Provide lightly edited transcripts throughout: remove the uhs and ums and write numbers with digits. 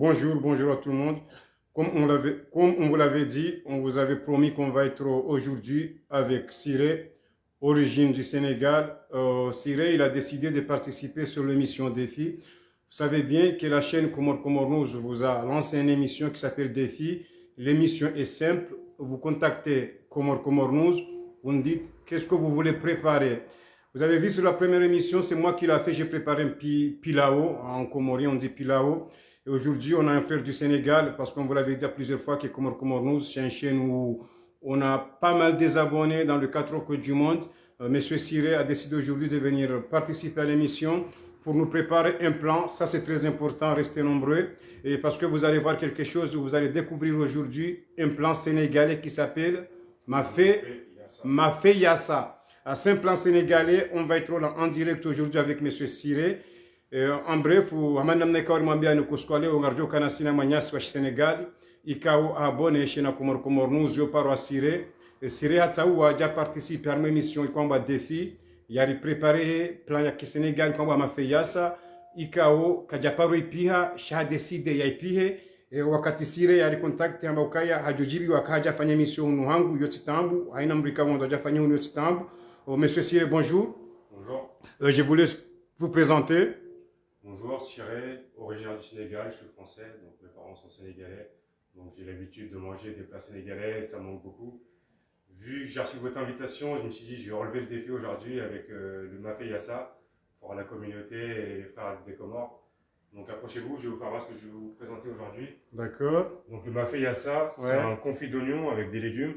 Bonjour à tout le monde. Comme on vous l'avait dit, on vous avait promis qu'on va être aujourd'hui avec Siré, origine du Sénégal. Siré, il a décidé de participer sur l'émission Défi. Vous savez bien que la chaîne Comore News vous a lancé une émission qui s'appelle Défi. L'émission est simple. Vous contactez Comore News, vous me dites qu'est-ce que vous voulez préparer. Vous avez vu sur la première émission, c'est moi qui l'ai fait, j'ai préparé un pilao, en comorien on dit pilao. Et aujourd'hui, on a un frère du Sénégal, parce qu'on vous l'avait dit plusieurs fois que Comore News, c'est une chaîne où on a pas mal des abonnés dans le 4 coins du monde. Monsieur Siré a décidé aujourd'hui de venir participer à l'émission pour nous préparer un plan. Ça, c'est très important, restez nombreux. Et parce que vous allez voir quelque chose, vous allez découvrir aujourd'hui un plan sénégalais qui s'appelle Mafé Yassa. C'est un plan sénégalais, on va être là en direct aujourd'hui avec M. Siré. En bref, Hamanamne Kawarmambia Nukuskole, Ongarjo Kanasina Magnas Wash Sénégal, Ikao abonné chez Comore News, yo paro à Siré. Siré Hatsaou a déjà participé à une émission, il combat défi. Il a préparé plan ya Sénégal, combat Mafeyasa. Ikao, Kajaparo Ipiha, Shah décidé ya Ipihe. Wakati Siré ya contact ya Mbokaya, Hajojibi wakaja fanya mission Nuhangu, Yotitambu, Aina Mrika Wanda Jafanya Yotitambu. Monsieur Siré, bonjour. Bonjour. Je vous laisse vous présenter. Bonjour, Siré, originaire du Sénégal, je suis français, donc mes parents sont sénégalais. Donc j'ai l'habitude de manger des plats sénégalais, ça me manque beaucoup. Vu que j'ai reçu votre invitation, je me suis dit je vais relever le défi aujourd'hui avec le Mafé Yassa pour la communauté et les frères des Comores. Donc approchez-vous, je vais vous faire voir ce que je vais vous présenter aujourd'hui. D'accord. Donc le Mafé Yassa, c'est un confit d'oignon avec des légumes.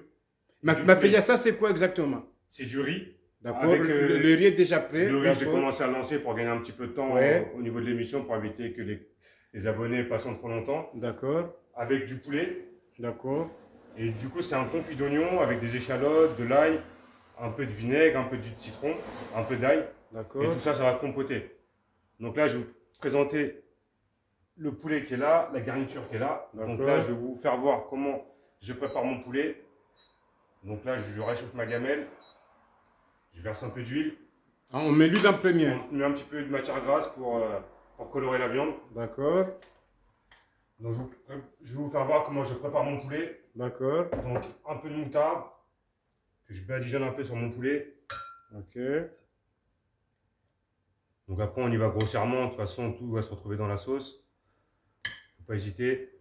Mafé Yassa, c'est quoi exactement? C'est du riz. D'accord, le riz est déjà prêt. Le riz, j'ai commencé à lancer pour gagner un petit peu de temps au niveau de l'émission pour éviter que les abonnés passent trop longtemps. D'accord. Avec du poulet. D'accord. Et du coup, c'est un confit d'oignon avec des échalotes, de l'ail, un peu de vinaigre, un peu de jus de citron, un peu d'ail. D'accord. Et tout ça, ça va compoter. Donc là, je vais vous présenter le poulet qui est là, la garniture qui est là. Donc là, je vais vous faire voir comment je prépare mon poulet. Donc là, je réchauffe ma gamelle. Je verse un peu d'huile. Ah, on met l'huile en premier. On met un petit peu de matière grasse pour colorer la viande. D'accord. Donc je vais vous faire voir comment je prépare mon poulet. D'accord. Donc un peu de moutarde que je badigeonne un peu sur mon poulet. Ok. Donc après on y va grossièrement. De toute façon tout va se retrouver dans la sauce. Faut pas hésiter.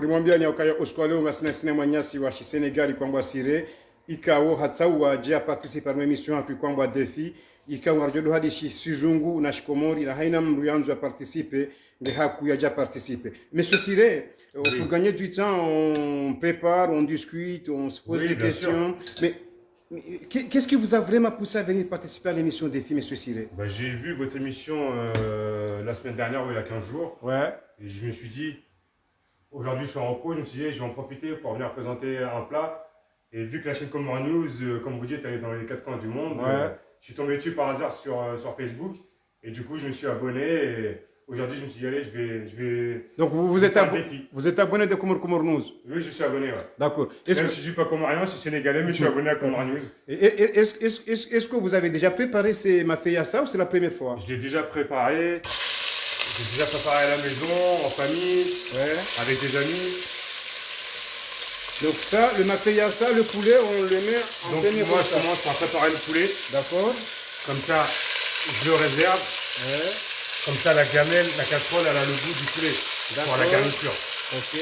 Rimwambia nyakaya Oskwale ungasina sinema nyasi wa Sénégal ikwangwa Siré ikawo hatsawa jia participe à l'émission à kwangwa défi ikawo arjodo hadi Sizungu na Shikomori na haina mruyanzo à participer mais haku ya déjà participer. Monsieur Siré, pour gagner du temps, on prépare, on discute, on se pose des questions. Mais qu'est-ce qui vous a vraiment poussé à venir participer à l'émission Défi, Monsieur Siré? J'ai vu votre émission la semaine dernière, il y a 15 jours. Ouais. Et je me suis dit, aujourd'hui, je suis en repos, je me suis dit, je vais en profiter pour venir présenter un plat. Et vu que la chaîne Comore News, comme vous dites, elle est dans les 4 coins du monde, je suis tombé dessus par hasard sur Facebook. Et du coup, je me suis abonné. Et aujourd'hui, je me suis dit, allez, je vais. Donc, vous êtes abonné de Comore News? Oui, je suis abonné, ouais. D'accord. Même si je ne suis pas comorien, je suis sénégalais, mais je suis abonné à Comore News. Est-ce que vous avez déjà préparé ces Mafé Yassa ou c'est la première fois? Je l'ai déjà préparé. J'ai déjà préparé à la maison, en famille, avec des amis. Donc ça, le Mafé Yassa, le poulet, on le met en premier. Donc moi, je commence par préparer le poulet. D'accord. Comme ça, je le réserve. Comme ça, la gamelle, la casserole, elle a le goût du poulet pour la garniture. Ok.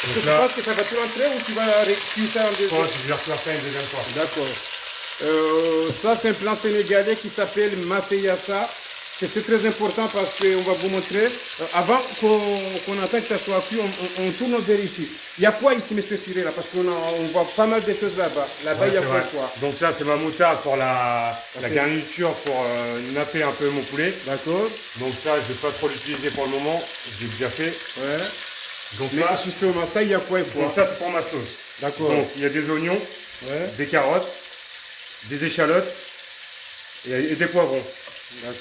Donc tu penses que ça va tout rentrer ou tu vas cuire ça en deuxième? Je pense que je vais refaire ça une deuxième fois. D'accord. Ça, c'est un plat sénégalais qui s'appelle Mafé Yassa. C'est très important parce qu'on va vous montrer. Avant qu'on entende que ça soit cuit, on tourne vers ici. Il y a quoi ici, Monsieur Siré, là? Parce qu'on voit pas mal de choses là-bas. Là-bas, il y a quoi? Donc ça, c'est ma moutarde pour la garniture, pour napper un peu mon poulet. D'accord. Donc ça, je ne vais pas trop l'utiliser pour le moment. Je l'ai déjà fait. Ouais. Donc mais là, justement, ça, il y a quoi? Donc ça, c'est pour ma sauce. D'accord. Donc il y a des oignons, des carottes, des échalotes et des poivrons.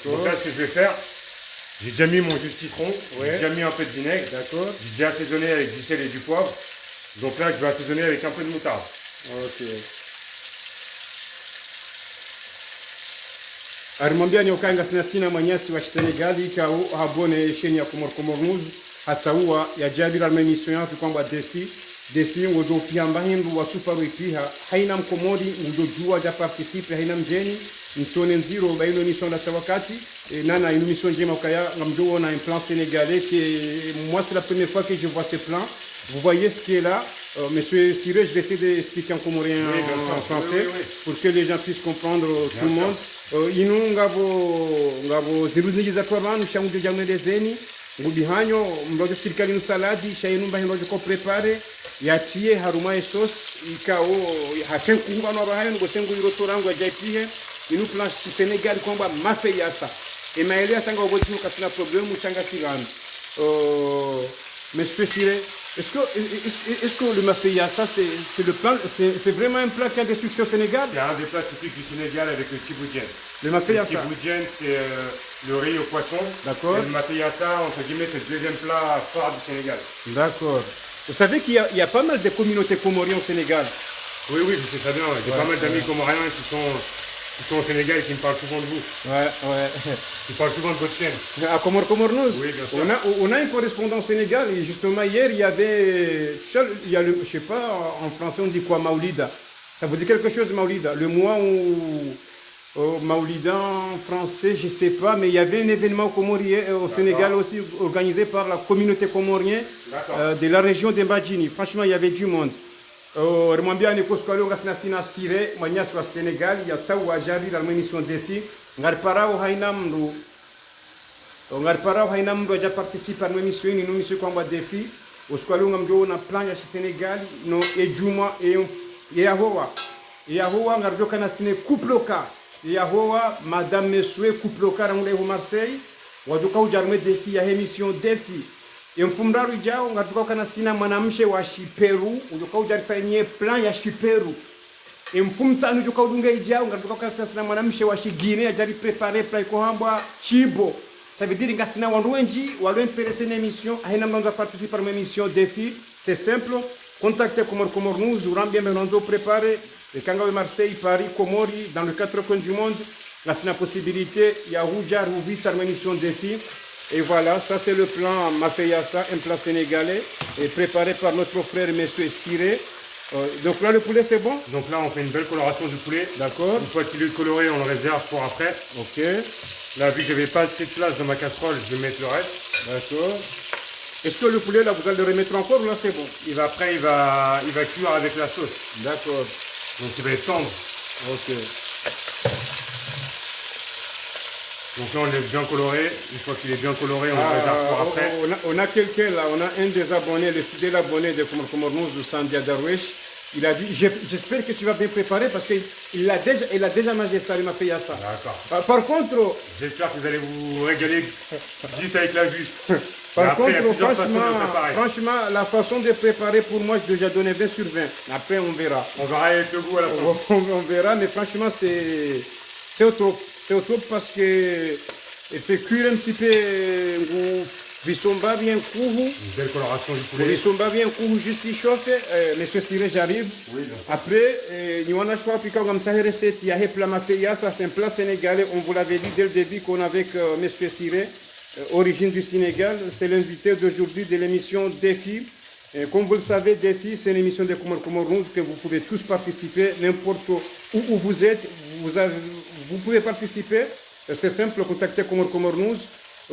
Donc là, ce que je vais faire, j'ai déjà mis mon jus de citron, j'ai déjà mis un peu de vinaigre, j'ai déjà assaisonné avec du sel et du poivre. Donc là, je vais assaisonner avec un peu de moutarde. Ok. arimwambia ni ukanga sina manyasi wa Senegal ikao habone sheni ya Comor News hatsaua ya jabira almemission yake kwamba defi ngodo piamba hindu wa super wipiha haina mkomodi ngodo jua ja participe haina mjeni msone nziro baino mission la wakati nana une mission njema kaya ngamdo on a un plan sénégalais qui moi c'est la première fois que je vois ce plan. Vous voyez ce qui est là. Monsieur Siré, je vais essayer d'expliquer en comorien, oui, en français, oui. Pour que les gens puissent comprendre tout le monde. Inu ngabo ziruzi za Korban shangu de jamne de zeni ngubihanyo mrojo kirikali no saladi shainu mba hinojo ko prepare yatie haruma esos ikao haken kumba no bahayo ngo sengu iroto rangu ajaipie inu plan Sénégal komba mafe yasa e maelea sanga obodino kasina problème changa tirano. Monsieur Siré, est-ce que le mafia, ça c'est le plat, c'est vraiment un plat qui a des succès au Sénégal? C'est un des plats typiques du Sénégal avec le tiboudienne. Le mafia, le tiboudienne, c'est le riz au poisson. D'accord. Et le mafia, ça, entre guillemets, c'est le deuxième plat phare du Sénégal. D'accord. Vous savez qu'il y a pas mal de communautés comoriennes au Sénégal? Oui, oui, je sais très bien. J'ai pas mal d'amis comoriens qui sont au Sénégal et qui me parlent souvent de vous. Ouais. Qui parlent souvent de votre chaîne. À Comor News? Oui, bien sûr. On a un correspondant au Sénégal et justement hier il y avait, je sais pas, en français on dit quoi, Maoulida. Ça vous dit quelque chose, Maoulida? Le mois où Maoulida en français, je sais pas, mais il y avait un événement au Sénégal aussi organisé par la communauté comorienne de la région de Mbadjini. Franchement, il y avait du monde. Rimwambia ni koskalo ngasina sina sire manyasi wa Senegal ya tsawu ajari la mission défi ngarparao haina mndo aja participe à mission ni mission kwamba défi oskalo ngamjo na plan ya Senegal no ejuma yahowa ngarjoka na sine kuploka yahowa madame mesue kuploka ngule ho Marseille waduka ujarme défi ya mission défi mfumraru ijao ngatuka kana sina mwanamshe wa Shiperu ujoka ujarifanyie plan ya Shiperu mfumtsanu ujoka udunga ijao ngatuka kana sina mwanamshe wa Shigine ajari préparer plan ko hambwa Chibo. Ça veut dire ngasina wanduenji walo intéressé na mission haina mwanzo participer à ma mission défi. C'est simple, contactez Comor News urambia mwanzo préparer le Kangawe Marseille Paris Comori dans le 4 coins du monde ngasina possibilité ya hujar ou vite sa mission défi. Et voilà, ça c'est le plan Mafeyassa, un plat sénégalais, et préparé par notre frère Monsieur Siré. Donc là, le poulet c'est bon? Donc là, on fait une belle coloration du poulet. D'accord. Une fois qu'il est coloré, on le réserve pour après. Ok. Là, vu que j'avais pas assez de place dans ma casserole, je vais mettre le reste. D'accord. Est-ce que le poulet là, vous allez le remettre encore ou là c'est bon? Il va cuire avec la sauce. D'accord. Donc il va être tendre. Ok. Donc là, on est bien coloré. Une fois qu'il est bien coloré, on le réserve pour après. On a quelqu'un là, on a un des abonnés, le fidèle abonné de Comor News, Sandia Darwesh. Il a dit, j'espère que tu vas bien préparer parce qu'il a déjà mangé ça, il m'a fait ça. D'accord. Par contre... J'espère que vous allez vous régaler juste avec la vue. Par après, contre, franchement, la façon de préparer pour moi, j'ai déjà donné 20 sur 20. Après, on verra. On verra avec le goût à la fin. On verra, mais franchement, c'est au top. C'est au top parce que il fait cuire un petit peu Bisomba bien kuhu. Une belle coloration du poulet. Bisomba bien kuhu juste il chauffe. Monsieur Siré, j'arrive. Oui, après, nous on a choisi puis comme ça recette, il y a un plat mafia, ça c'est un plat sénégalais. On vous l'avait dit dès le début qu'on avait avec Monsieur Siré, origine du Sénégal. C'est l'invité d'aujourd'hui de l'émission Défi. Comme vous le savez, Défi, c'est une émission de Comor News que vous pouvez tous participer, n'importe où vous êtes, vous pouvez participer. C'est simple, contactez Comor News.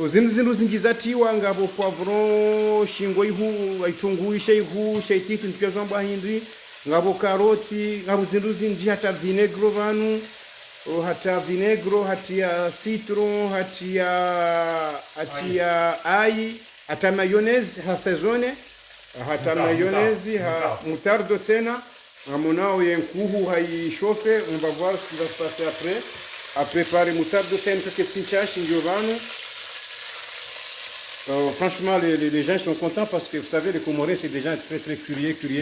Zinu zingizatiwa ngabo poivron, shingo ihu, aitungu ishaihu, shaititi mpyazamba hindi, ngabo karoti, ngabo zinu zinji hata vinegro vanu, hata vinegro, hatia citron, hatia ai, hata mayonnaise hasezone, hata mayonnaise, mutardo tena, ngamonao yenkuhu haishofe, on va voir ce qui va se passer après. À préparer mutardo tena kake tsinchashi ngiovano. Franchement, les gens sont contents parce que vous savez, les Comoriens, c'est des gens très très curieux, qui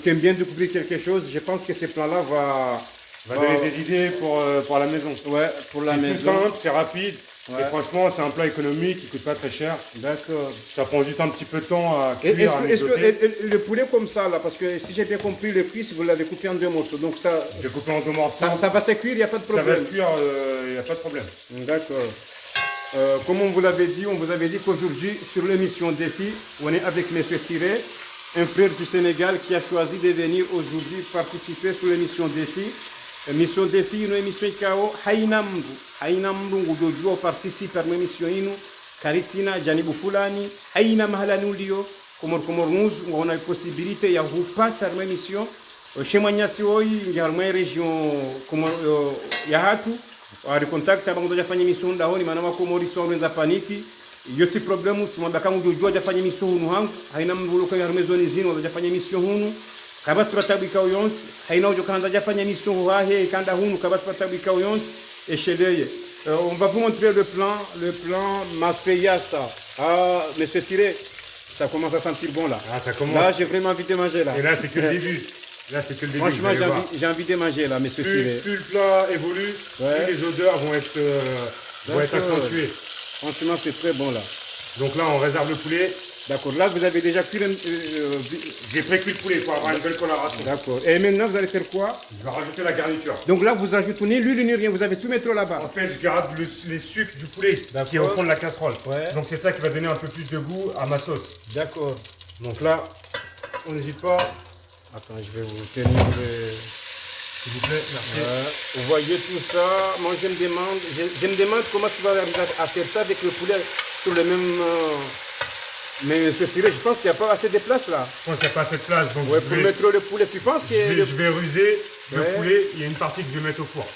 aiment bien découvrir quelque chose. Je pense que ce plan-là va donner des idées pour la maison. Ouais, pour la maison. C'est tout simple, c'est rapide. Ouais. Et franchement, c'est un plat économique qui coûte pas très cher. D'accord. Ça prend juste un petit peu de temps à Et cuire, à le poulet comme ça, là, parce que si j'ai bien compris, le cuisse, vous l'avez coupé en deux morceaux. Donc Je vais couper en deux morceaux. ça va se cuire, il n'y a pas de Ça va problème. se cuire, il n'y a pas de problème. D'accord. Comme on vous l'avait dit, on vous avait dit qu'aujourd'hui, sur l'émission Défi, on est avec M. Siré, un frère du Sénégal qui a choisi de venir aujourd'hui participer sur l'émission Défi. Émission Défi, une émission qui a Hainamdu, aujourd'hui participe à l'émission Inu, Karitina, Janibu Fulani, Haina Mahalanulio, comme nous, on a la possibilité, il y a vous passe à l'émission. Chez Maniasioi, il y a une région comme Yahatu. Wari contact aba ngoja fanya mission da honi manama ko mori so renza paniki yo si problème si mwamba kama ndio ja fanya mission hunu hangu haina mbulo kwa maison zino ngoja fanya mission hunu kabasi batabika uyonsi haina ujo kanza ja fanya mission wahe kanda hunu kabasi batabika uyonsi echeleye. On va vous montrer le plan Mafeyasa. Ah, monsieur Siré, ça commence à sentir bon là. Ah, ça commence. Là, j'ai vraiment envie de manger là. Et là, c'est que le début. Là, c'est que le début. Franchement, j'ai envie de manger là, monsieur Siré. Plus le plat évolue, Ouais. plus les odeurs vont être accentuées. Franchement, c'est très bon là. Donc là, on réserve le poulet. D'accord. Là, vous avez déjà cuit. J'ai pré-cuit le poulet pour avoir une belle coloration. D'accord. Et maintenant, vous allez faire quoi? Je vais rajouter la garniture. Donc là, vous ajoutez ni l'huile ni rien. Vous avez tout mettre En là-bas. fait, je garde les sucres du poulet qui est au fond de la casserole. Ouais. Donc c'est ça qui va donner un peu plus de goût à ma sauce. D'accord. Donc là, on n'hésite pas. Attends, je vais vous tenir le... S'il vous plaît, merci. Vous voyez tout ça. Moi, je me demande comment tu vas arriver à faire ça avec le poulet sur le même... Mais monsieur Siré, je pense qu'il n'y a pas assez de place là. Je pense qu'il n'y a pas assez de place. Donc Ouais, je pour vais, mettre le poulet, tu penses que... je vais ruser le Ouais. poulet. Il y a une partie que je vais mettre au four.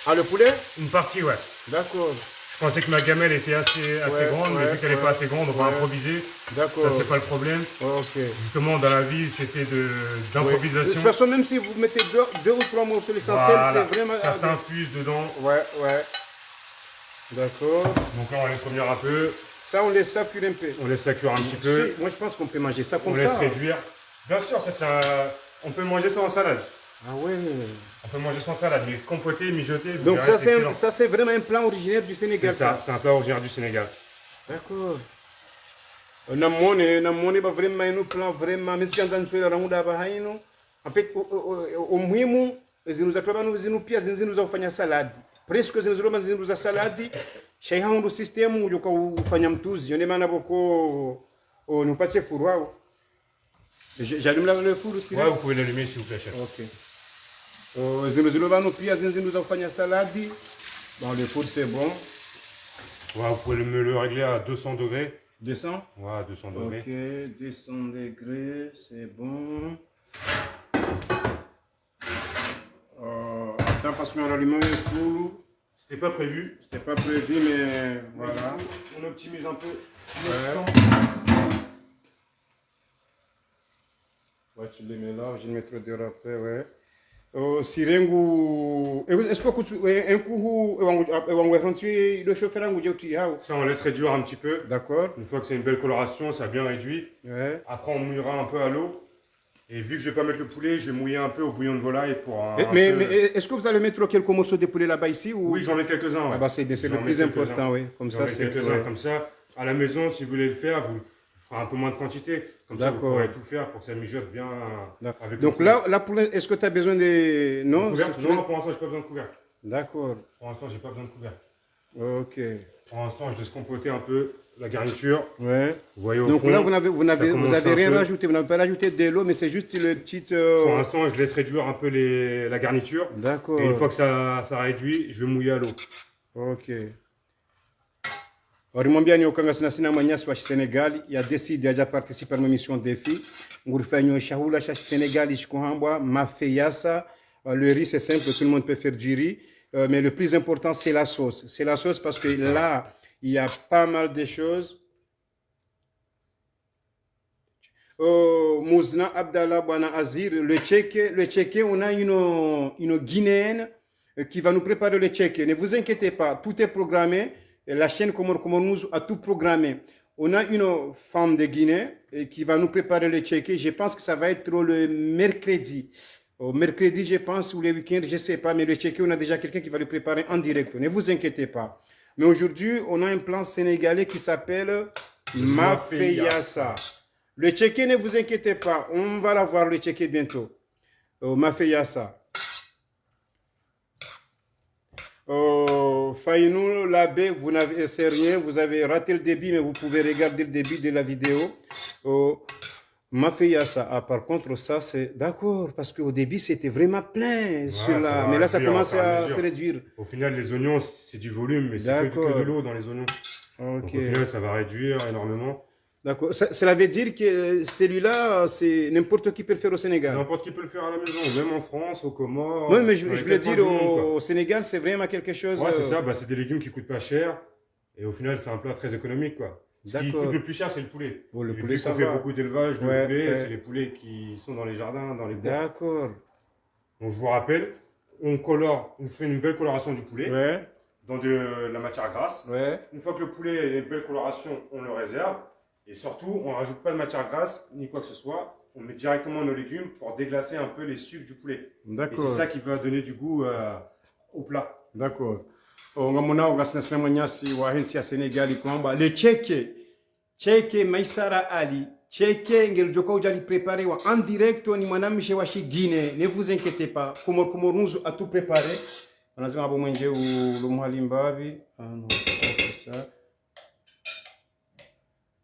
Ah, le poulet? Une partie, ouais. D'accord. Je pensais que ma gamelle était assez grande, mais vu qu'elle n'est pas assez grande, on va improviser. D'accord. Ça, c'est pas le problème. Ok. Justement, dans la vie, c'était De d'improvisation. toute façon, même si vous mettez deux ou trois morceaux, l'essentiel, Voilà, c'est vraiment... ça s'infuse dedans. Ouais. D'accord. Donc là, on laisse revenir un peu. Ça, on laisse ça cuire un peu. On laisse ça cuire un petit peu. Moi, je pense qu'on peut manger ça comme On ça. laisse réduire. Bien sûr, on peut manger ça en salade. Ah ouais. On peut manger ça en salade, mais compoter, mijoter, vous Donc verrez, c'est excellent. ça, c'est vraiment un plat originaire du Sénégal. C'est ça, c'est un plat originaire du Sénégal. D'accord. Namone ba vraiment un plan vraiment même si on a ramuda ba haino. En fait, au muhimu zinuzatoba pia zinzinuza kufanya saladi. Presque zinuzoroba saladi. Shaiha ndo system ujoka ufanya mtuzi. Yone maana boko nupatie furu wao. J'allume le four aussi. Ouais, vous pouvez l'allumer s'il vous plaît, chef. Ok. Zinuzoroba pia zinzinuza kufanya saladi. Bon, le four c'est bon. Ouais, vous pouvez me le régler à 200 degrés. 200? Ouais, 200 degrés. Ok, 200 degrés, c'est bon. Attends, parce qu'on a allumé le four. C'était pas prévu. C'était pas prévu, mais voilà. On optimise un peu Ouais. notre temps. Ouais, tu les mets là, je vais mettre de après, ouais. Sirengu, est-ce que un coup, on va rentrer le chauffeur en Goudjouti. Ça, on laisse réduire un petit peu. D'accord. Une fois que c'est une belle coloration, ça a bien réduit. Ouais. Après, on mouillera un peu à l'eau. Et vu que je vais pas mettre le poulet, je vais mouiller un peu au bouillon de volaille pour un Mais peu... est-ce que vous allez mettre quelques morceaux de poulet là-bas ici ou... Oui, j'en mets quelques-uns. Ouais. Ah bah c'est bien, c'est le J'en mets plus quelques-uns. important, oui. Comme J'en ça, mets c'est... quelques-uns. ouais. Comme ça, à la maison, si vous voulez le faire, vous ferez un peu moins de quantité. Comme ça, vous D'accord. pourrez tout faire pour que ça mijote bien avec le Donc poulet. là pour est-ce que tu as besoin de... Non, Couvercle, c'est- non, pour l'instant, j'ai pas besoin de couvercle. D'accord. Pour l'instant, j'ai pas besoin de couvercle. Ok. Pour l'instant, je laisse compoter un peu la garniture. Ouais. Vous voyez au Donc fond, là, vous ça n'avez commence un rien peu. rajouté. Vous n'avez pas rajouté de l'eau, mais c'est juste le petit... Pour l'instant, je laisse réduire un peu la garniture. D'accord. Et une fois que ça réduit, je vais mouiller à l'eau. Ok. Orimwambia ni ukanga sina manyasi wa Senegal ya décide ya participer à l'émission défi. Ngurfanyo shahula cha Sénégal ishkuhambwa mafeyasa. Le riz c'est simple, tout le monde peut faire du riz, mais le plus important c'est la sauce. C'est la sauce parce que là, il y a pas mal de choses. Mouzna Abdallah Bwana Azir, le Tchéquien, on a une Guinéenne qui va nous préparer le Tchéquien. Ne vous inquiétez pas, tout est programmé. La chaîne Comor News a tout programmé. On a une femme de Guinée qui va nous préparer le Tchéquien. Je pense que ça va être le mercredi. Au mercredi, je pense, ou le week-end, je ne sais pas, mais le Tchéquien, on a déjà quelqu'un qui va le préparer en direct. Ne vous inquiétez pas. Mais aujourd'hui, on a un plat sénégalais qui s'appelle Mafeyassa. Le tchéké, ne vous inquiétez pas, on va l'avoir le tchéké bientôt. Mafeyassa. Fainou Labé, vous n'avez c'est rien, vous avez raté le débit, mais vous pouvez regarder le débit de la vidéo. Mafeyassa. Ah, par contre, ça c'est d'accord, parce qu'au début c'était vraiment plein, mais là ça commence à se réduire. Au final, les oignons, c'est du volume, mais c'est que de l'eau dans les oignons. Donc au final, ça va réduire énormément. D'accord. Cela veut dire que celui-là, c'est n'importe qui peut le faire au Sénégal. N'importe qui peut le faire à la maison, même en France, aux Comores. Non, mais je voulais dire, au Sénégal, c'est vraiment quelque chose. Ouais, c'est ça, c'est des légumes qui coûtent pas cher. Et au final, c'est un plat très économique, quoi. Ce qui coûte le plus cher, c'est le poulet. Bon, le poulet, ça fait beaucoup d'élevage de poulets, c'est les poulets qui sont dans les jardins, dans les bois. D'accord. Donc je vous rappelle, on fait une belle coloration du poulet dans de la matière grasse. Une fois que le poulet a une belle coloration, on le réserve. Et surtout, on ne rajoute pas de matière grasse ni quoi que ce soit. On met directement nos légumes pour déglacer un peu les sucres du poulet. Et c'est ça qui va donner du goût au plat. D'accord. Le tchèque Maïsara Ali, tchèque ngel joko jali préparé en direct ni manam chez washi Guinée. Ne vous inquiétez pas, Komorunzu a tout préparé. On a dit qu'on manger le muhalimbabi. Ah non, c'est ça.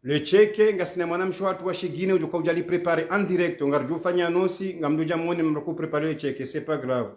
Le tchèque ngasina manam chez washi Guinée joko jali préparé en direct. On garde fanya nosi ngamdo jamone mroko préparer le tchèque, c'est pas grave.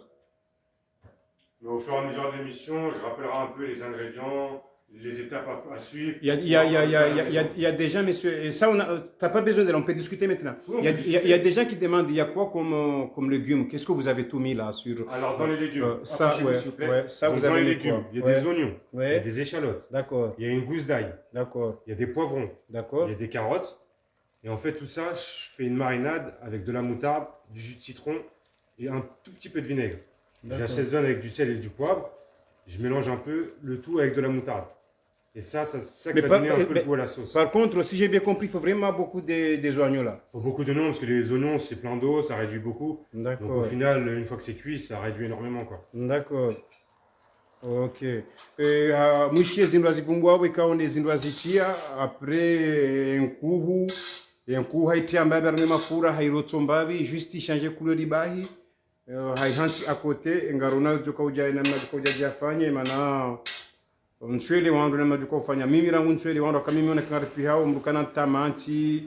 Mais au fur et à mesure de l'émission, je rappellerai un peu les ingrédients, les étapes à suivre. Il y a des gens, monsieur, et ça, tu n'as pas besoin de on peut discuter maintenant. Il y a des gens qui demandent, il y a quoi comme légumes? Qu'est-ce que vous avez tout mis là sur... Alors, dans les légumes, ça, s'il vous plaît. Ça, vous avez dans les légumes, il y a des oignons, il y a des échalotes, d'accord. Il y a une gousse d'ail, d'accord. Il y a des poivrons, d'accord. Il y a des carottes. Et en fait, tout ça, je fais une marinade avec de la moutarde, du jus de citron et un tout petit peu de vinaigre. J'assaisonne avec du sel et du poivre. Je mélange un peu le tout avec de la moutarde. Et ça qui va donner un peu le goût à la sauce. Par contre, si j'ai bien compris, il faut vraiment beaucoup des oignons là. Il faut beaucoup d'oignons parce que les oignons, c'est plein d'eau, ça réduit beaucoup. D'accord. Donc au final, une fois que c'est cuit, ça réduit énormément, quoi. D'accord. Ok. Mouchier zindoazi bumbwa ikawa on zindoazitia après un coup haitia mbabi mafura hairotso mbabi juste changer couleur ibahi haihansi à côté ngarona joka uja namna joka uja jafanye mana nswele wandu namna joka ufanya mimi rangu nswele wandu kama mimi ona pi hao mrukana tamanti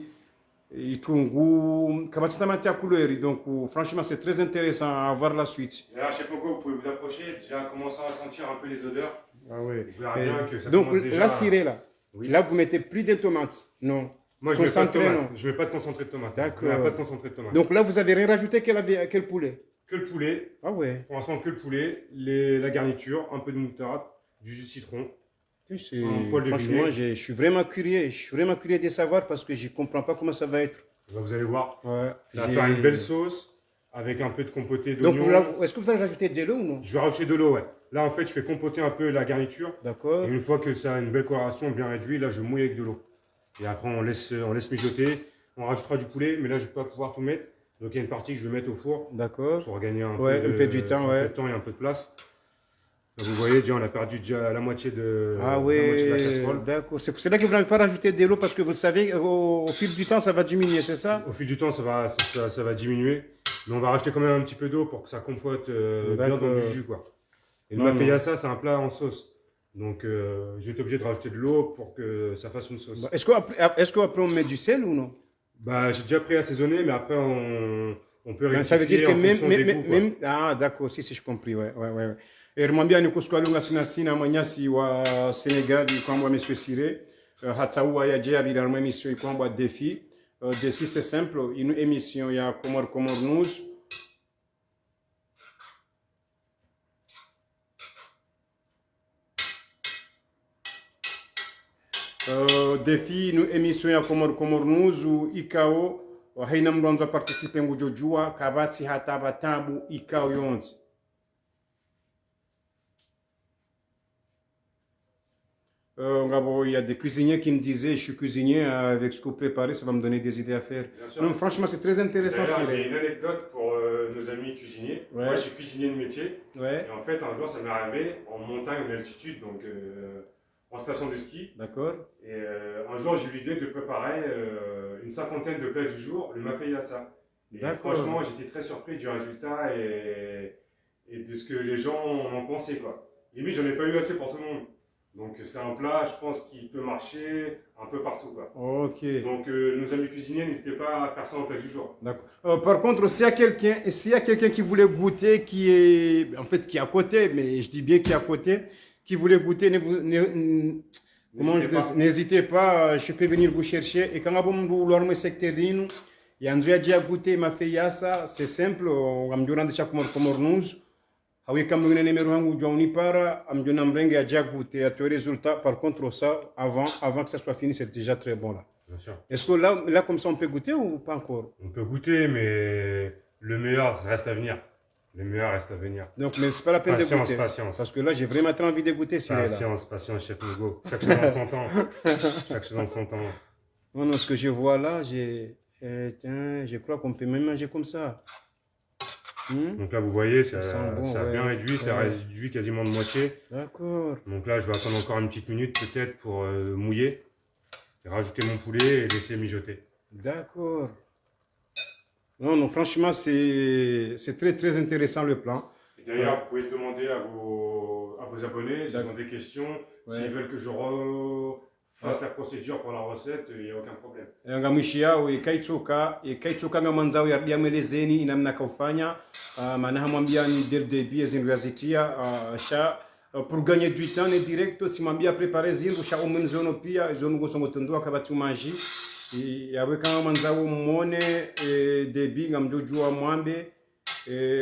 itungu kabati tamanti à couleur donc franchement c'est très intéressant à voir la suite. Et là, chef Moko, vous pouvez vous approcher, déjà commencer à sentir un peu les odeurs. Ah ouais. Vous verrez bien que ça donc commence déjà... la cirée là. Oui. Là vous mettez plus de tomates. Non. Moi je mets pas de tomates. Je mets pas de concentré de tomates. D'accord. Je mets pas de concentré de tomates. Donc là vous avez rien rajouté quel poulet? Que le poulet. Ah ouais. Pour l'instant que le poulet, la garniture, un peu de moutarde, du jus de citron. Franchement, je suis vraiment curieux. Je suis vraiment curieux de savoir parce que je comprends pas comment ça va être. Vous allez voir. Ouais, ça va faire une belle sauce avec un peu de compoté d'oignon. Donc est-ce que vous allez rajouter de l'eau ou non? Je vais rajouter de l'eau, ouais. Là en fait je fais compoter un peu la garniture. D'accord. Et une fois que ça a une belle coloration bien réduite, là je mouille avec de l'eau. Et après on laisse mijoter. On rajoutera du poulet, mais là je ne vais pas pouvoir tout mettre. Donc il y a une partie que je vais mettre au four. D'accord. Pour gagner un peu du temps, un peu de temps et un peu de place. Donc, vous voyez, déjà on a perdu la moitié de, la casserole. D'accord. C'est là que vous n'avez pas rajouté de l'eau parce que vous le savez, au fil du temps ça va diminuer, c'est ça? Au fil du temps ça va diminuer. Mais on va rajouter quand même un petit peu d'eau pour que ça compote bien dans du jus, quoi. Et le mafeyassa, c'est un plat en sauce. Donc je vais être obligé de rajouter de l'eau pour que ça fasse une sauce. Est-ce qu'après on met du sel ou non? J'ai déjà préassaisonné, mais après on peut rectifier. Ça veut dire que même ah d'accord, si j'ai compris, ouais. Et mwambia ni kuskwalunga sina manyasi wa Sénégal kwamba monsieur Siré hatsaua ya jia bila émission kwamba défi c'est simple, une émission ya Comor News. Défi une émission ya Comor News ou ikao haina mwanzo participer ngujojua kabati hata batabu ikao yonzi. Il y a des cuisiniers qui me disaient je suis cuisinier, avec ce que vous préparez ça va me donner des idées à faire. Non, franchement c'est très intéressant. J'ai une anecdote pour nos amis cuisiniers. Moi je suis cuisinier de métier. Et en fait un jour ça m'est arrivé en montagne en altitude, donc en station de ski. D'accord. Et un jour, j'ai eu l'idée de préparer une cinquantaine de plats du jour, le mafé yassa. Et D'accord. franchement, j'étais très surpris du résultat et de ce que les gens en pensaient, quoi. Limite, j'en ai pas eu assez pour tout le monde. Donc c'est un plat, je pense, qui peut marcher un peu partout, quoi. Ok. Donc nos amis cuisiniers, n'hésitez pas à faire ça en plat du jour. D'accord. Par contre, s'il y a quelqu'un qui voulait goûter, qui est, en fait, qui est à côté, mais je dis bien qui est à côté, qui voulait goûter, N'hésitez pas. n'hésitez pas, je peux venir vous chercher. Et quand vous vouloir me secterino, il y a un déjà goûté, m'a fait ça, c'est simple, on va me dire de chaque mois comme nous. Ah oui, comme le numéro 1 ou Johnny para, am je n'ambrenge a déjà goûté à tes résultats. Par contre, ça, avant que ça soit fini, c'est déjà très bon là. Bien sûr. Est-ce que là, comme ça, on peut goûter ou pas encore? On peut goûter, mais le meilleur reste à venir. Le meilleur reste à venir. Donc, mais c'est pas la peine de Patience, goûter. patience. Parce que là, j'ai vraiment très envie de goûter celui-là. Patience, patience, chef Hugo. Chaque chose en son temps. Chaque chose en son temps. Non, non, ce que je vois là, tiens, je crois qu'on peut même manger comme ça. Donc là, vous voyez, ça, Ça sent bon, ça a ouais. bien réduit, ça a Ouais. réduit quasiment de moitié. D'accord. Donc là, je vais attendre encore une petite minute peut-être pour mouiller, et rajouter mon poulet et laisser mijoter. D'accord. Non, non, franchement, c'est très, très intéressant le plan. Et d'ailleurs, vous pouvez demander à vos abonnés s'ils D'accord. ont des questions, Ouais. s'ils veulent que je refasse la procédure pour la recette, il n'y a aucun problème. Ngamwishia we kaitsoka nga mwanzao yamelezeni namna kaufanya maana hamwambia ni del début zindu yazitia sha pour gagner du temps ne direct simwambia préparer zindu sha umenzono pia zono gosongo tondwa kabatumaji yawe kama mwanzao muone début ngamjojua mwambe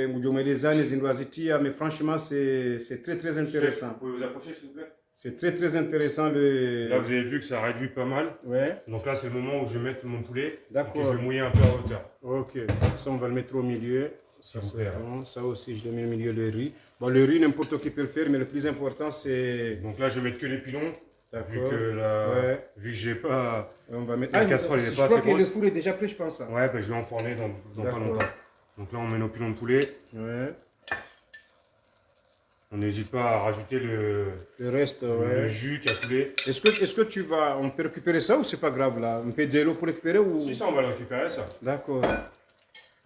ngujomelezani zindu yazitia mais franchement c'est très très Chef, intéressant. vous pouvez vous approcher s'il vous plaît? C'est très très intéressant le. Là, vous avez vu que ça réduit pas mal. Ouais. Donc là, c'est le moment où je vais mettre mon poulet et que D'accord. je vais mouiller un peu à hauteur. Ok, ça on va le mettre au milieu. Ça S'il vous c'est plaît. bon. Ça aussi je le mets au milieu le riz. Bon le riz n'importe qui peut le faire, mais le plus important c'est. Donc là, je vais mettre que les pilons. Vu D'accord. que, Ouais. vu que j'ai pas. On va mettre. La casserole, elle est je pas crois assez que le grosse. four est déjà prêt, je pense. Hein. Ouais, bah, je vais enfourner dans pas D'accord. longtemps. Donc là, on met nos pilons de poulet. Ouais. On n'hésite pas à rajouter Le reste, le ouais. jus qui a coulé. Est-ce que tu vas. On peut récupérer ça ou c'est pas grave là? On peut de l'eau pour récupérer ou. Si ça, on va le récupérer, ça. D'accord.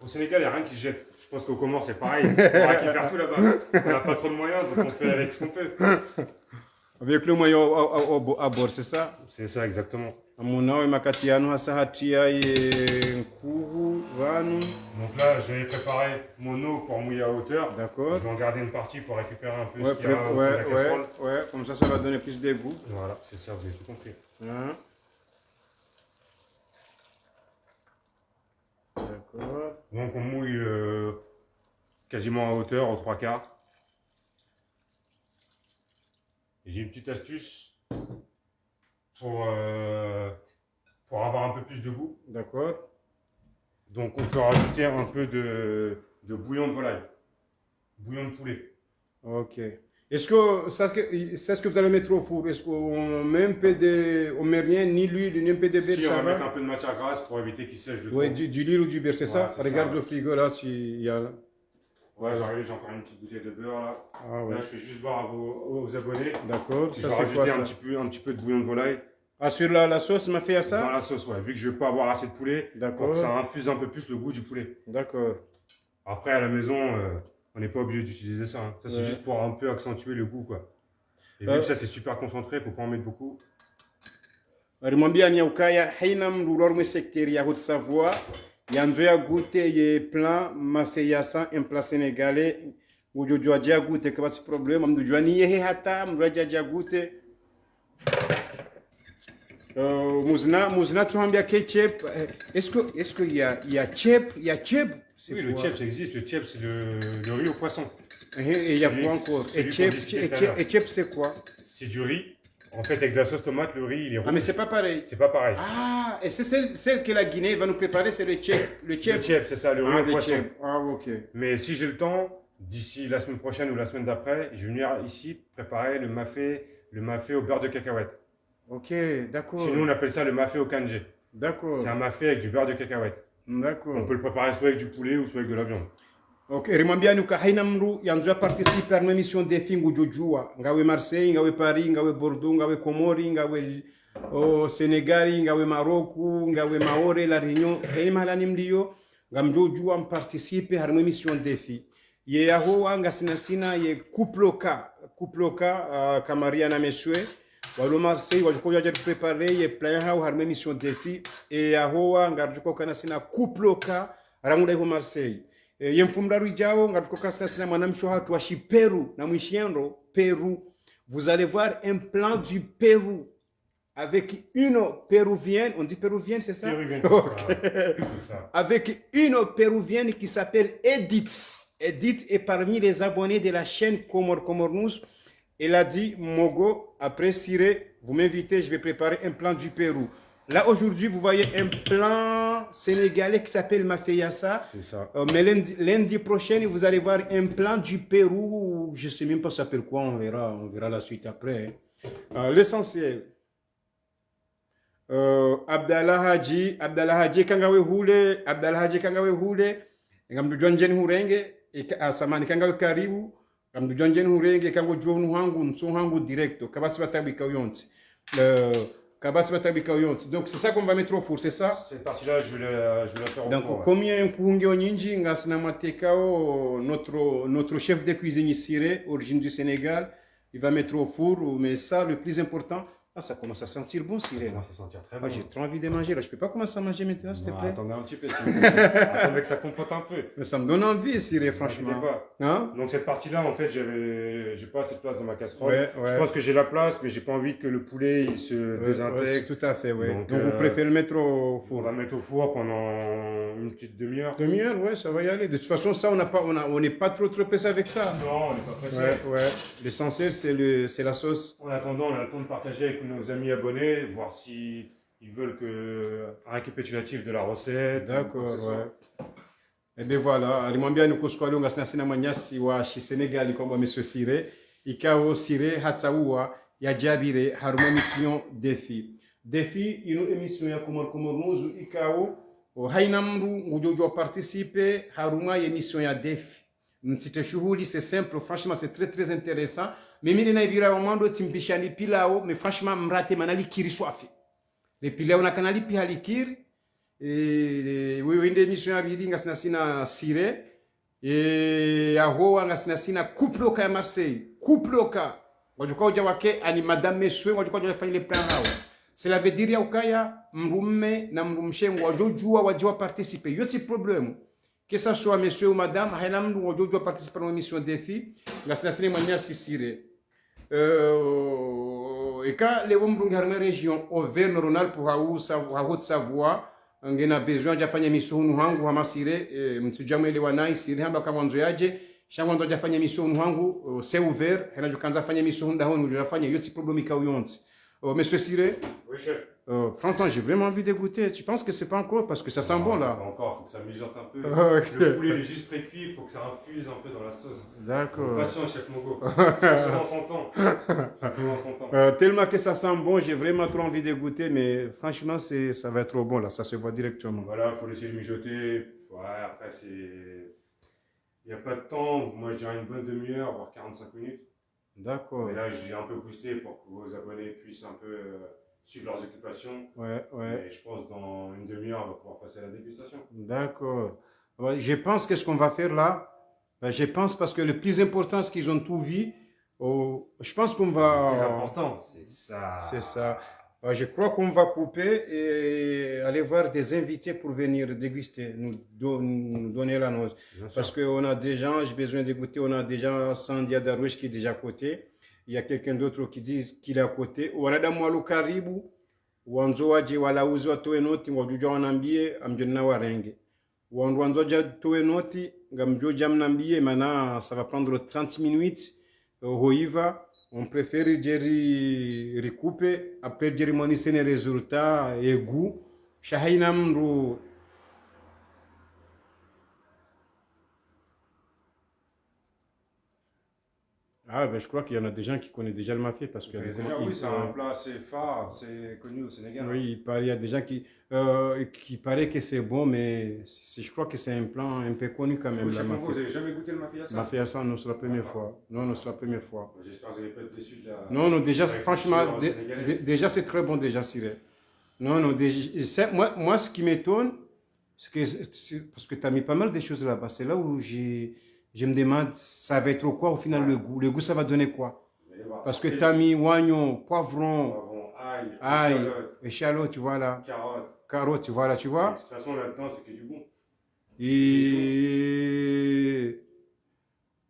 Au Sénégal, il n'y a rien qui se jette. Je pense qu'au Comores, c'est pareil. On récupère tout là-bas. On n'a pas trop de moyens, donc on fait avec ce qu'on peut. Avec le moyen à bord, c'est ça? C'est ça, exactement. Amunao makatiano hasa hatia nkuhu vanu. Donc là, j'avais préparé mon eau pour mouiller à hauteur. D'accord. Je vais en garder une partie pour récupérer un peu Ouais, ce qu'il y a au fond de la casserole. ouais, comme ça va donner plus de goût. Voilà, c'est ça, vous avez tout compris. Hein? D'accord. Donc on mouille quasiment à hauteur, aux trois quarts. Et j'ai une petite astuce pour avoir un peu plus de goût. D'accord. Donc on peut rajouter un peu de bouillon de volaille, bouillon de poulet. Ok. Est-ce que c'est ce que vous allez mettre au four? Est-ce qu'on met un peu de. On met rien, ni l'huile, ni un peu de beurre, Si on ça va va? mettre un peu de matière grasse pour éviter qu'il sèche de trop. Oui, du l'huile ou du beurre, c'est Ouais, ça? c'est Regarde ça, le ouais. frigo là, s'il y a. Ouais, j'arrive, j'ai encore une petite bouteille de beurre là. Ah ouais. Là, je fais juste voir à aux abonnés. D'accord. Je Ça vais c'est quoi rajouter ça? un petit peu de bouillon de volaille Ah, sur la sauce m'a fait à dans ça? la sauce, ouais. Vu que je ne vais pas avoir assez de poulet, pour D'accord. que ça infuse un peu plus le goût du poulet. D'accord. Après, à la maison, on n'est pas obligé d'utiliser ça. Hein. Ça, c'est Ouais. juste pour un peu accentuer le goût, quoi. Et vu que ça, c'est super concentré, il ne faut pas en mettre beaucoup. Rimwambia nyaukaya haina mlulor mwe sekteri ya Haute-Savoie yanzo ya goûter ye plan mafeyasa un plat sénégalais ujojo aja goûter que pas de problème amdujwa ni yehe hata mraja aja goûter muzna tuhambia ketchup est-ce que il y a chep Oui, le chep, ça existe. Le chep, c'est le riz au poisson. et il y a quoi encore et chep c'est quoi? C'est du riz. En fait, avec de la sauce tomate, le riz, il est rouge. Ah mais c'est pas pareil. C'est pas pareil. Ah, et c'est celle que la Guinée va nous préparer, c'est le chep. Le Le chep. chep, c'est ça, le riz Ah, au le poisson. chep. Ah, ok. Mais si j'ai le temps, d'ici la semaine prochaine ou la semaine d'après, je vais venir ici préparer le mafé au beurre de cacahuète. Ok, d'accord. Chez nous, on appelle ça le mafé au kanje. D'accord. C'est un mafé avec du beurre de cacahuète. D'accord. On peut le préparer soit avec du poulet ou soit avec de la viande. Ok, rimwambia nuka haina mru yanzu participe à émission défi ngujojua ngawe Marseille, ngawe Paris, ngawe Bordeaux, ngawe Comori, ngawe Sénégal, ngawe Maroc, ngawe Maore, La Réunion, hei mahalani mlio ngamjojua participe à émission défi. Ye yaho ngasina sina ye kuploka kamaria na meswe walo Marseille wajuko jaje préparer ye plan ha har émission défi et yaho ngarjuko kana sina kuploka ramuda ho Marseille. Yemfumdaru ijao ngatukoka sina mwanamsho hatu wa Peru na mwishiendo Peru. Vous allez voir un plan du Pérou avec une péruvienne, on dit péruvienne, c'est ça? Péruvienne, c'est ça. Avec une péruvienne qui s'appelle Edith. Edith est parmi les abonnés de la chaîne Comor News. Elle a dit, Mogo, après Siré, vous m'invitez, je vais préparer un plan du Pérou. Là, aujourd'hui, vous voyez un plan sénégalais qui s'appelle Mafeyassa. C'est ça. Mais lundi prochain, vous allez voir un plan du Pérou. Je ne sais même pas ça s'appelle quoi, on verra la suite après. L'essentiel. Abdallah Haji kangawe hule, ngamdujonjen hurenge, samani kangawe karibu, ngamdujonjen hurenge, kango jonu hangu, nso hangu directo, kabasi batabika uyonti. Donc c'est ça qu'on va mettre au four, c'est ça? Cette partie-là, je vais la faire au four. Donc combien kuhunge nyinji ngasina matekao notre chef de cuisine Siré, origine du Sénégal, il va mettre au four, mais ça le plus important. Ah, ça commence à sentir bon, Siré. Ça commence à sentir très bon. J'ai trop envie de manger là. Je peux pas commencer à manger maintenant, s'il te plaît. Attendez un petit peu, attendez que ça compote un peu. Mais ça me donne envie, Siré, franchement. Hein? Donc cette partie-là, en fait, j'ai pas assez de place dans ma casserole. Ouais. Je pense que j'ai la place, mais j'ai pas envie que le poulet il se désintègre. Tout à fait, ouais. Donc vous préférez le mettre au four? On va le mettre au four pendant une petite demi-heure. Demi-heure, ouais, ça va y aller. De toute façon, ça, on n'est pas trop pressé avec ça. Non, on n'est pas pressé. Ouais. L'essentiel, c'est la sauce. En attendant, on a le temps de partager avec nos amis abonnés, voir si ils veulent un récapitulatif de la recette. D'accord, ouais. Et bien voilà, alimwambia ni kuswali ungasina manyasi wa Sénégal comme monsieur Siré, ikao Siré hatsaua ya jabire haruma mission défi une émission ya Comor News ikao haina mru ngujojo participer haruma émission ya défi. Mtite shughuli, c'est simple, franchement c'est très intéressant. Mimi ninaibira wamando timpishani pilao, mais franchement mrate manali kiri swafi. Le pilao na kanali pi halikiri. Wende émission ya bidi ngasina sina Siré. Yaho ngasina sina kuploka ya Marseille. Kuploka. Wajuka uja wake ani madame meswe, wajuka uja fanya le plan hao. Cela veut dire ya ukaya mrumme na mrumshengu wajojua wajua participer. Yoti problème. Que ça soit monsieur ou madame, hainam nous doit participer à une émission défi. La sénation mania Siré. Et quand les hommes de la région Auvergne-Rhône-Alpes pour Haute-Savoie, on a besoin de faire une émission nous hangu hama Siré, mtujamwe ile wanai Siré hamba kama mwanzo yaje, shangwa ndo jafanya émission nous hangu c'est ouvert, hena jukanza fanya émission nda honu jafanya yoti problème ka uyonzi. Monsieur Siré? Oui, chef. Franchement, j'ai vraiment envie de goûter. Tu penses que c'est pas encore? Parce que ça sent bon là. Pas encore, il faut que ça mijote un peu. Okay. Le poulet est juste pré-cuit, il faut que ça infuse un peu dans la sauce. D'accord. Patient, chef Mogo. Ça s'entend. Tellement que ça sent bon, j'ai vraiment trop envie de goûter, mais franchement, ça va être trop bon là, ça se voit directement. Voilà, il faut laisser le mijoter. Ouais, après, il n'y a pas de temps. Moi, je dirais une bonne demi-heure, voire 45 minutes. D'accord. Mais là, j'ai un peu boosté pour que vos abonnés puissent un peu suivre leurs occupations. Ouais. Et je pense dans une demi-heure, on va pouvoir passer à la dégustation. D'accord. Je pense que ce qu'on va faire là, je pense parce que le plus important, c'est qu'ils ont tout vu. Je pense qu'on va... Le plus important, c'est ça. C'est ça. Je crois qu'on va couper et aller voir des invités pour venir déguster, nous donner la noce. Parce qu'on a déjà, j'ai besoin de goûter, on a déjà Sandia Darwish qui est déjà à côté. Il y a quelqu'un d'autre qui dit qu'il est à côté. Wanadamu walu karibu, wanzoaje walauzi watoe noti, wajuja wanambie, amjonna warenge. Wanzoaje toe noti, ngamjoja mnambie, maintenant ça va prendre 30 minutes. Hoiva. On préfère recouper après moniter les résultats et goût. Shahainamru. Ah, ben, je crois qu'il y en a des gens qui connaissent déjà le mafé parce qu'il y a des Déjà, oui, c'est un plat assez phare, c'est connu au Sénégal. oui, il y a des gens qui paraît que c'est bon, mais je crois que c'est un plat un peu connu quand même, Vous, la chez Congo, vous mafé. n'avez jamais goûté le mafia ça? Mafé ça, non, c'est la première D'accord. fois. Non, non, c'est la première fois. J'espère que vous n'allez pas être déçu de Non, non, déjà, de la franchement, culture sénégalaise. déjà, c'est très bon, déjà, Siré. Non, non, déjà, moi, ce qui m'étonne, parce que tu as mis pas mal de choses là-bas. C'est là où je me demande, ça va être quoi au final Ouais. le goût? Le goût, ça va donner quoi? Vous allez voir, Parce que c'est tu as mis oignon, poivron, poivron, ail, ail, échalote, échalote, tu vois là, carotte. carotte, tu vois là, tu Et de vois. toute façon, là-dedans, c'est que du bon. Et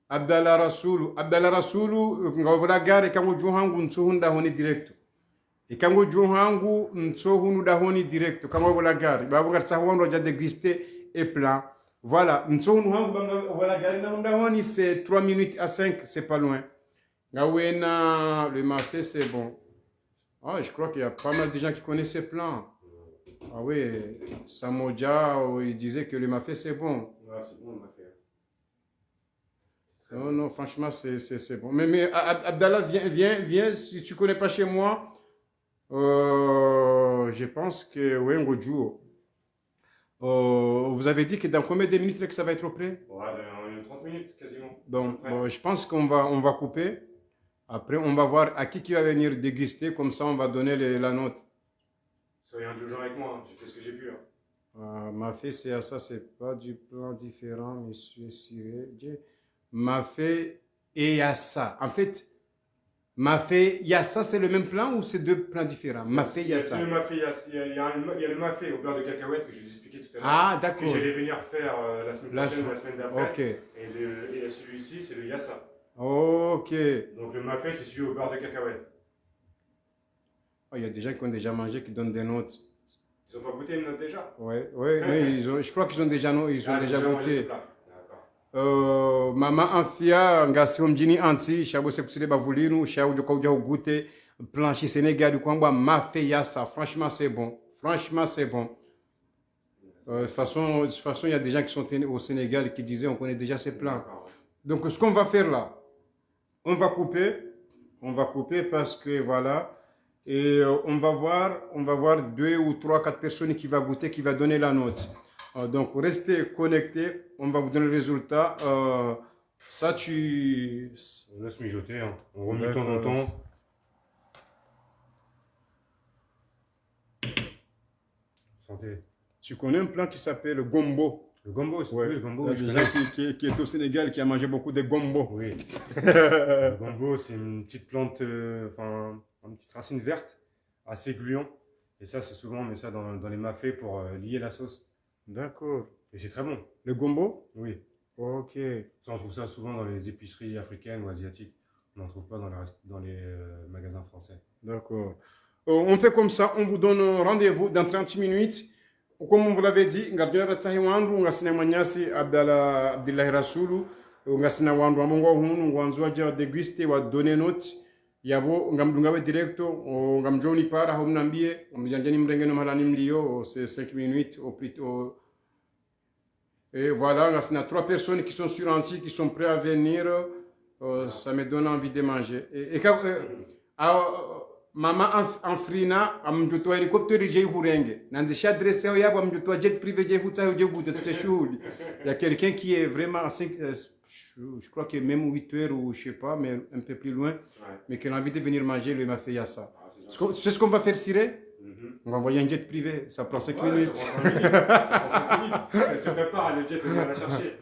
Abdallah Rasulu, ngawabula gare kango juhangu nsuhunda honi directo. Ikango juhangu nsuhunu da honi directo, kango wabula gare. Babunga tsahwando ja déguster et plan. Voilà, nsuhunu hangu banga wabula gare na hunda honi, c'est 3 minutes à 5, c'est pas loin. Ngawena, le mafé, c'est bon. Ah, je crois qu'il y a pas mal de gens qui connaissent ces plans. Ah oui, Samoja, il disait que le mafé, c'est bon. Ouais, c'est bon, le mafia. Très Non, bon. non, franchement, c'est bon. Mais Abdallah, viens, si tu connais pas chez moi, je pense que, oui, Ngojuo. Vous avez dit que dans combien de minutes là, que ça va être prêt? Ouais, dans 30 minutes, quasiment. Bon, Après. bon, je pense on va couper. Après, on va voir à qui va venir déguster. Comme ça, on va donner la note. Soyez indulgents avec moi, hein, j'ai fait ce que j'ai pu. Mafé, c'est à ça, c'est pas du plan différent, monsieur Siré. Mafé et Yassa. En fait, Mafé, Yassa, c'est le même plan ou c'est deux plans différents? Mafé, Il y a Yassa. le mafé, il y a le mafé au beurre de cacahuète que je vous expliquais tout à l'heure. Ah, Que d'accord. j'allais venir faire la semaine prochaine ou la semaine d'après. Ok. Et celui-ci, c'est le yassa. Ok. Donc le mafé, c'est celui au beurre de cacahuète. Oh, il y a des gens qui ont déjà mangé, qui donnent des notes. Ils n'ont pas goûté une note déjà? Ouais, ouais, mais je crois qu'ils ont déjà, ils ont déjà mangé ce goûté. plat. D'accord. Mama Anfia, ngasi mjini ansi, shabo se kusile bavulinu, shabo joka uja goûter, plancher Sénégal du Kwangba, mafé yassa. Franchement, c'est bon. Franchement, c'est bon. De toute façon, il y a des gens qui sont au Sénégal qui disaient on connaît déjà ces plans. D'accord, ouais. Donc, ce qu'on va faire là, on va couper parce que voilà, et on va voir 2 ou 3, 4 personnes qui va goûter, qui va donner la note. Donc, restez connectés, on va vous donner le résultat. Ça, On laisse mijoter, hein. On remet de temps en temps. Santé. Tu connais un plat qui s'appelle le gombo? Le gombo, c'est oui, le gombo. Il y a des gens qui est au Sénégal qui a mangé beaucoup de gombo. Oui. Le gombo, c'est une petite plante, enfin, une petite racine verte, assez gluant. Et ça, c'est souvent, on met ça dans les mafés pour lier la sauce. D'accord. Et c'est très bon. Le gombo? Oui. Ok. Ça, on trouve ça souvent dans les épiceries africaines ou asiatiques. On n'en trouve pas dans les magasins français. D'accord. On fait comme ça, on vous donne rendez-vous dans 30 minutes. Comme on vous l'avait dit, ngabdina ratsahi wandu ngasina manyasi Abdallah Rasulu ngasina wandu amongo hunu ngwanzwa ja déguster wa donner note yabo ngamdungawe directo ngamjoni para homnambie ngamjanjani mrengeno malani mlio c'est 5 minutes au plus et voilà ngasina 3 personnes qui sont sur Antilles qui sont prêts à venir ça me donne envie de manger Mama Afrina amjutoa helikopteri je hurenge nanzisha adresse yao yabo amjutoa jet privé je hutsa je goûter cette shughuli. Il y a quelqu'un qui est vraiment à 5 je crois que même 8 heures ou je sais pas mais un peu plus loin, mais qui a envie de venir manger le mafé yassa. C'est ce qu'on va faire Siré. On va envoyer un jet privé, ça prend 5 minutes. Ça prend 5 minutes. Ça prend 5 minutes. Elle se prépare, le jet, elle va la chercher.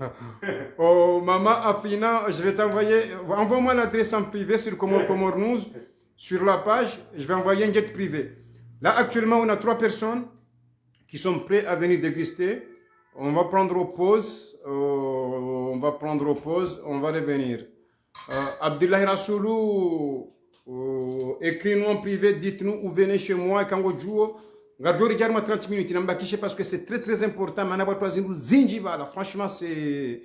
Oh, Maman Afrina, je vais t'envoyer, envoie-moi l'adresse en privé sur Comor News. Sur la page, je vais envoyer un jet privé. Là, actuellement, on a 3 personnes qui sont prêtes à venir déguster. On va prendre pause. On va revenir. Abdallah Rasulu, écris-nous en privé, dites-nous où venez chez moi. Quand vous jouez, gardez 30 minutes. Parce que c'est très très important. Franchement, c'est.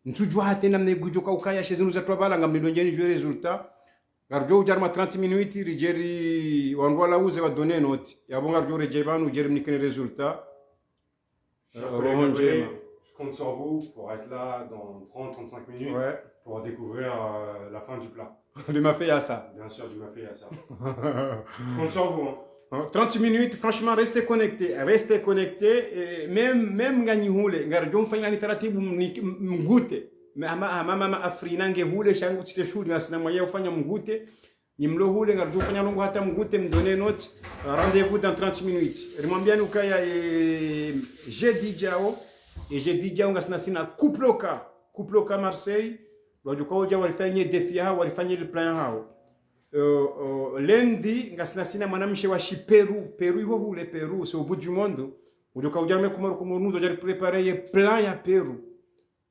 Nous jouons à résultat. Garjo jarma 30 minutes rijeri wanwala uze va donner note ya bon garjo rejebanu jerim nikene résultat Je compte sur vous pour être là dans 30-35 minutes pour découvrir la fin du plat. Le mafé à ça. Bien sûr, du mafé à ça. Je compte sur vous. Hein. 30 minutes, franchement, restez connectés. Restez connectés. Même gagner hule. Gardons fin la littérature mgoute. Mais mama afrina nge hule shangu tite shuri na sina moyen ufanya mgoute. Nimlo hule gardons fanya longo hata mgoute me donner note. Rendez-vous dans 30 minutes. Rimwambia nukaya jeudi jao. Et jeudi jao ngasina sina kuploka Marseille. Wajuka uja walifanya defi hao walifanya ile plan hao. Lundi ngasina mwanamshe wa Peru iho hule Peru c'est au bout du monde. Ujoka ujame kumoro nuzo jari préparer plan ya Peru.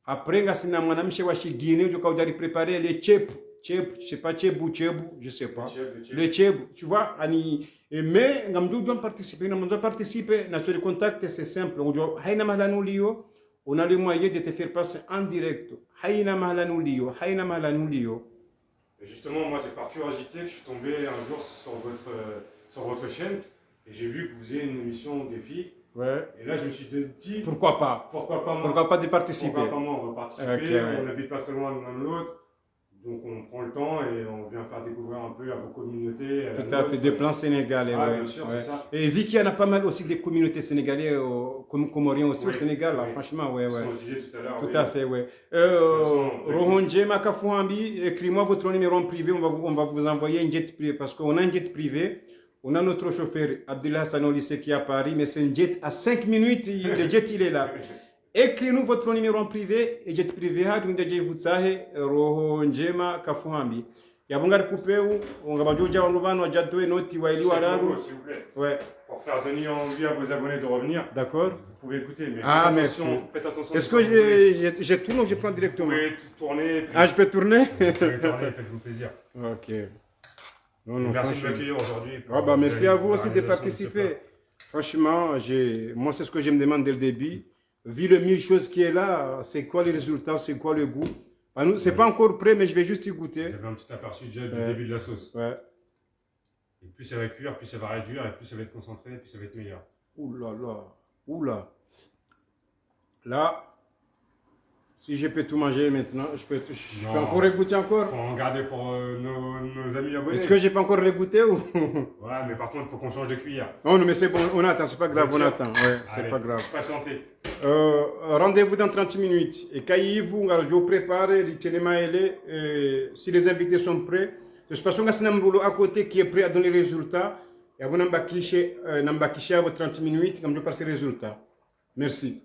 Après ngasina mwanamshe wa Guinée ujoka ujari préparer les chepu, je sais pas chebu, je sais pas. Les chebu, tu vois ani mais ngamdu doit participer, na sur le contact c'est simple. Ujo haina mahlanu liyo, on a le moyen de te faire passer en direct. Haina mahlanu liyo. Et justement, moi, c'est par curiosité que je suis tombé un jour sur votre chaîne et j'ai vu que vous faisiez une émission défi. Ouais. Et là, je me suis dit, pourquoi pas moi? Pourquoi pas de participer? Pourquoi pas moi? On va participer, okay, ouais. On n'habite pas très loin l'un de l'autre. Donc on prend le temps et on vient faire découvrir un peu à vos communautés. Tout à fait, des plans sénégalais. Ah, ouais. Bien sûr, ouais. c'est ça. Et vu qu'il y en a pas mal aussi des communautés sénégalaises, comoriens aussi oui, au Sénégal, là, oui. Franchement, ouais. Ce qu'on se disait tout à l'heure. Tout oui. à fait, ouais. Façon, Rohonje Makafouambi, écris-moi votre numéro en privé, on va vous envoyer un jet privé, parce qu'on a un jet privé. On a notre chauffeur, Abdullah Sanolisé, qui est à Paris, mais c'est un jet à 5 minutes, le jet il est là. Écris-nous votre numéro en privé, et jet privé, Rohonjema Kafuhambi. Yabunga Kupeu, on va jouer en Louvain, on va jouer noti, Waili Wararu. S'il vous plaît. Ouais. Pour faire donner envie à vos abonnés de revenir. D'accord. Vous pouvez écouter, mais merci. Faites attention. Est-ce que j'ai tourné ou je prends directement? Vous pouvez tourner. Ah, je peux tourner? Vous pouvez tourner, faites-vous plaisir. Ok. Non, merci de m'accueillir aujourd'hui. Ah bah merci à vous aussi de participer. Franchement, moi c'est ce que je me demande dès le début. Vu le mille choses qui est là, c'est quoi les résultats, c'est quoi le goût? C'est pas encore prêt, mais je vais juste y goûter. Vous avez un petit aperçu déjà du début de la sauce. Ouais. Et plus ça va cuire, plus ça va réduire, et plus ça va être concentré, plus ça va être meilleur. Ouh là là. Ouh là. Là, si je peux tout manger maintenant, je peux encore régoûter encore. Il faut en garder pour nos amis abonnés. Est-ce que j'ai pas encore régoûté ou? Ouais, mais par contre, il faut qu'on change de cuillère. Oh non, mais c'est bon, on attend, c'est pas grave, on attend. Ouais, c'est pas grave. Patientez. Rendez-vous dans 30 minutes. Et quand vous, je vous prépare, si les invités sont prêts, de toute façon, il y a un boulot à côté qui est prêt à donner les résultats. Et vous n'embâchez à vos 30 minutes, comme je passe les résultats. Merci.